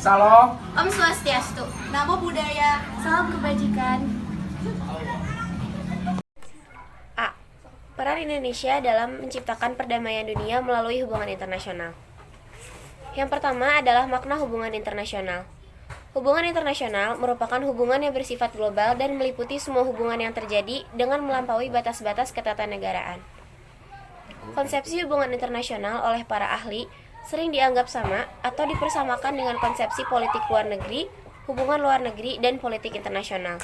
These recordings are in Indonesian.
Salam. Om Swastiastu. Namo Buddhaya. Salam kebajikan. A. Peran Indonesia dalam menciptakan perdamaian dunia melalui hubungan internasional. Yang pertama adalah makna hubungan internasional. Hubungan internasional merupakan hubungan yang bersifat global dan meliputi semua hubungan yang terjadi dengan melampaui batas-batas ketatanegaraan. Konsepsi hubungan internasional oleh para ahli sering dianggap sama atau dipersamakan dengan konsepsi politik luar negeri, hubungan luar negeri, dan politik internasional.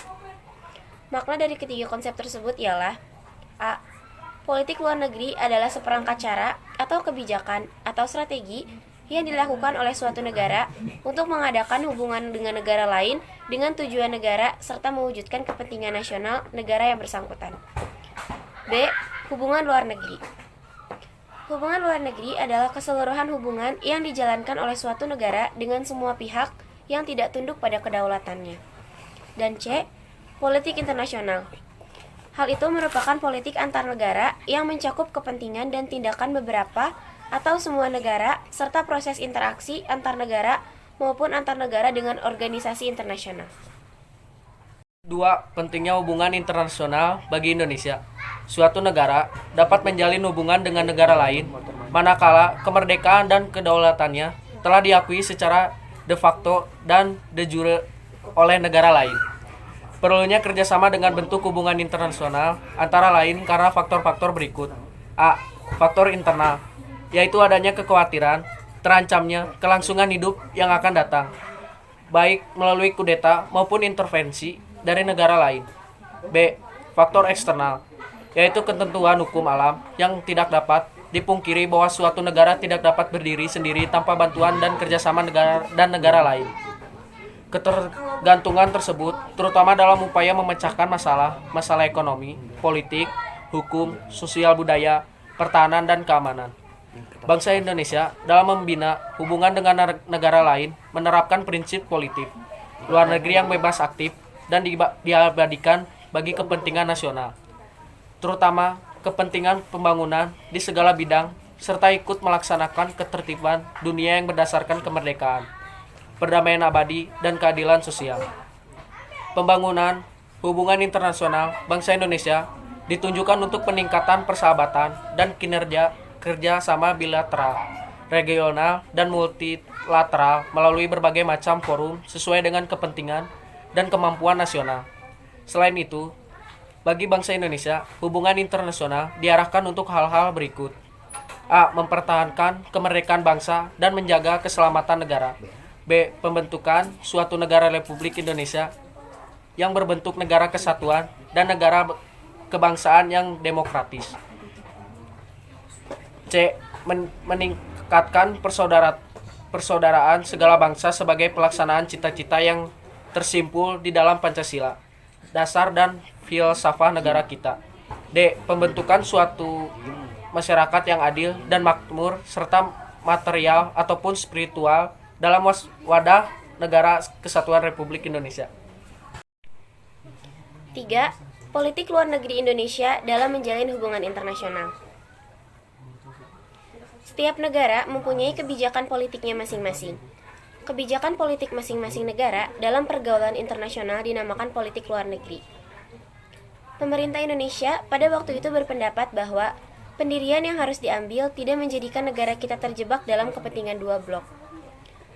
Makna dari ketiga konsep tersebut ialah A. Politik luar negeri adalah seperangkat cara atau kebijakan atau strategi yang dilakukan oleh suatu negara untuk mengadakan hubungan dengan negara lain dengan tujuan negara serta mewujudkan kepentingan nasional negara yang bersangkutan. B. Hubungan luar negeri. Hubungan luar negeri adalah keseluruhan hubungan yang dijalankan oleh suatu negara dengan semua pihak yang tidak tunduk pada kedaulatannya. Dan C. Politik internasional. Hal itu merupakan politik antar negara yang mencakup kepentingan dan tindakan beberapa atau semua negara serta proses interaksi antar negara maupun antar negara dengan organisasi internasional. 2. Pentingnya hubungan internasional bagi Indonesia. Suatu negara dapat menjalin hubungan dengan negara lain manakala kemerdekaan dan kedaulatannya telah diakui secara de facto dan de jure oleh negara lain. Perlunya kerjasama dengan bentuk hubungan internasional antara lain karena faktor-faktor berikut. A. Faktor internal, yaitu adanya kekhawatiran terancamnya kelangsungan hidup yang akan datang, baik melalui kudeta maupun intervensi dari negara lain. B. Faktor eksternal, yaitu ketentuan hukum alam yang tidak dapat dipungkiri bahwa suatu negara tidak dapat berdiri sendiri tanpa bantuan dan kerjasama negara lain. Ketergantungan tersebut terutama dalam upaya memecahkan masalah ekonomi, politik, hukum, sosial budaya, pertahanan, dan keamanan. Bangsa Indonesia dalam membina hubungan dengan negara lain menerapkan prinsip politik luar negeri yang bebas aktif dan diabadikan bagi kepentingan nasional, terutama kepentingan pembangunan di segala bidang, serta ikut melaksanakan ketertiban dunia yang berdasarkan kemerdekaan, perdamaian abadi, dan keadilan sosial. Pembangunan hubungan internasional bangsa Indonesia ditunjukkan untuk peningkatan persahabatan dan kinerja kerja sama bilateral, regional, dan multilateral melalui berbagai macam forum sesuai dengan kepentingan dan kemampuan nasional. Selain itu, bagi bangsa Indonesia, hubungan internasional diarahkan untuk hal-hal berikut. A. Mempertahankan kemerdekaan bangsa dan menjaga keselamatan negara. B. Pembentukan suatu negara Republik Indonesia yang berbentuk negara kesatuan dan negara kebangsaan yang demokratis. C. Meningkatkan persaudaraan segala bangsa sebagai pelaksanaan cita-cita yang tersimpul di dalam Pancasila, dasar dan filsafat negara kita. D. Pembentukan suatu masyarakat yang adil dan makmur serta material ataupun spiritual dalam wadah negara kesatuan Republik Indonesia. 3. Politik luar negeri Indonesia dalam menjalin hubungan internasional. Setiap negara mempunyai kebijakan politiknya masing-masing. Kebijakan politik masing-masing negara dalam pergaulan internasional dinamakan politik luar negeri. Pemerintah Indonesia pada waktu itu berpendapat bahwa pendirian yang harus diambil tidak menjadikan negara kita terjebak dalam kepentingan dua blok.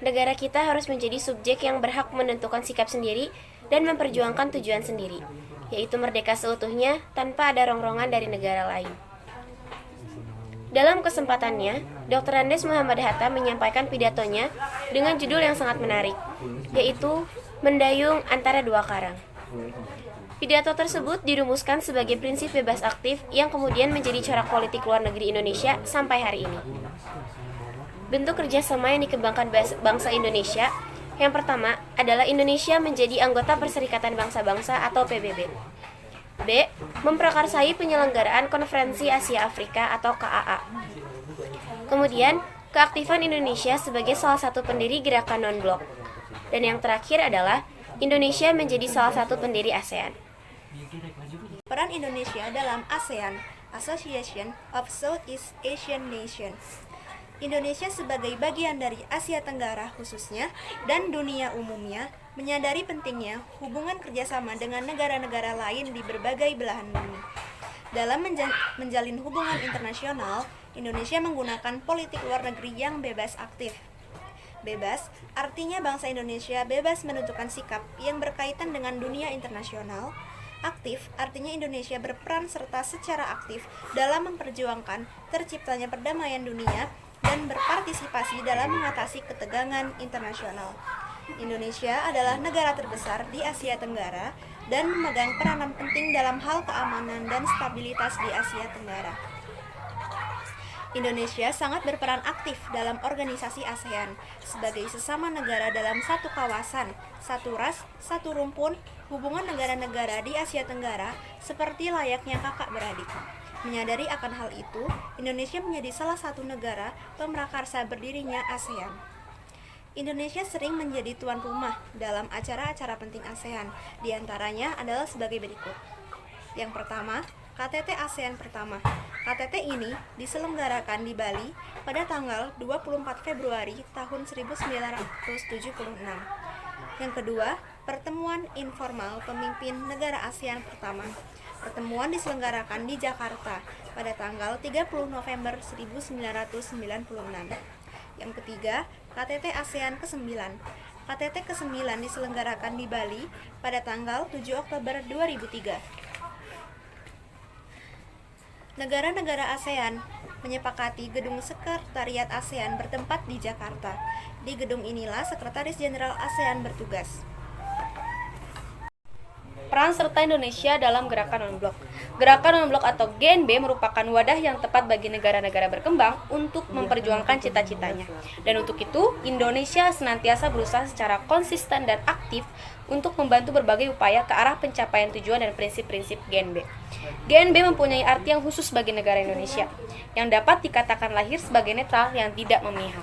Negara kita harus menjadi subjek yang berhak menentukan sikap sendiri dan memperjuangkan tujuan sendiri, yaitu merdeka seutuhnya tanpa ada rongrongan dari negara lain. Dalam kesempatannya, Dr. Andes Muhammad Hatta menyampaikan pidatonya dengan judul yang sangat menarik, yaitu Mendayung Antara Dua Karang. Pidato tersebut dirumuskan sebagai prinsip bebas aktif yang kemudian menjadi corak politik luar negeri Indonesia sampai hari ini. Bentuk kerjasama yang dikembangkan bangsa Indonesia, yang pertama adalah Indonesia menjadi anggota Perserikatan Bangsa-Bangsa atau PBB. B. Memprakarsai penyelenggaraan Konferensi Asia Afrika atau KAA. Kemudian, keaktifan Indonesia sebagai salah satu pendiri gerakan non-blok. Dan yang terakhir adalah Indonesia menjadi salah satu pendiri ASEAN. Peran Indonesia dalam ASEAN, Association of Southeast Asian Nations. Indonesia sebagai bagian dari Asia Tenggara khususnya dan dunia umumnya menyadari pentingnya hubungan kerjasama dengan negara-negara lain di berbagai belahan bumi. Dalam menjalin hubungan internasional, Indonesia menggunakan politik luar negeri yang bebas aktif. Bebas artinya bangsa Indonesia bebas menentukan sikap yang berkaitan dengan dunia internasional. Aktif artinya Indonesia berperan serta secara aktif dalam memperjuangkan terciptanya perdamaian dunia dan berpartisipasi dalam mengatasi ketegangan internasional. Indonesia adalah negara terbesar di Asia Tenggara dan memegang peranan penting dalam hal keamanan dan stabilitas di Asia Tenggara. Indonesia sangat berperan aktif dalam organisasi ASEAN sebagai sesama negara dalam satu kawasan, satu ras, satu rumpun, hubungan negara-negara di Asia Tenggara seperti layaknya kakak beradik. Menyadari akan hal itu, Indonesia menjadi salah satu negara pemrakarsa berdirinya ASEAN. Indonesia sering menjadi tuan rumah dalam acara-acara penting ASEAN, diantaranya adalah sebagai berikut. Yang pertama, KTT ASEAN pertama. KTT ini diselenggarakan di Bali pada tanggal 24 Februari tahun 1976. Yang kedua, pertemuan informal pemimpin negara ASEAN pertama. Pertemuan diselenggarakan di Jakarta pada tanggal 30 November 1996. Yang ketiga, KTT ASEAN ke-9. KTT ke-9 diselenggarakan di Bali pada tanggal 7 Oktober 2003. Negara-negara ASEAN menyepakati gedung sekretariat ASEAN bertempat di Jakarta. Di gedung inilah Sekretaris Jenderal ASEAN bertugas. Peran serta Indonesia dalam Gerakan Non-Blok. Gerakan Non-Blok atau GNB merupakan wadah yang tepat bagi negara-negara berkembang untuk memperjuangkan cita-citanya. Dan untuk itu, Indonesia senantiasa berusaha secara konsisten dan aktif untuk membantu berbagai upaya ke arah pencapaian tujuan dan prinsip-prinsip GNB. GNB mempunyai arti yang khusus bagi negara Indonesia, yang dapat dikatakan lahir sebagai netral yang tidak memihak.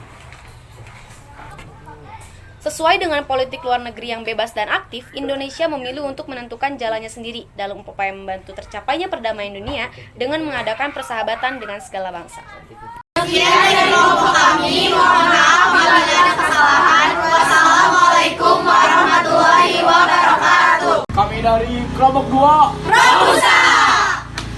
Sesuai dengan politik luar negeri yang bebas dan aktif, Indonesia memilih untuk menentukan jalannya sendiri dalam upaya membantu tercapainya perdamaian dunia dengan mengadakan persahabatan dengan segala bangsa. Sekian dari kelompok kami, mohon maaf bila ada kesalahan. Wassalamualaikum warahmatullahi wabarakatuh. Kami dari kelompok 2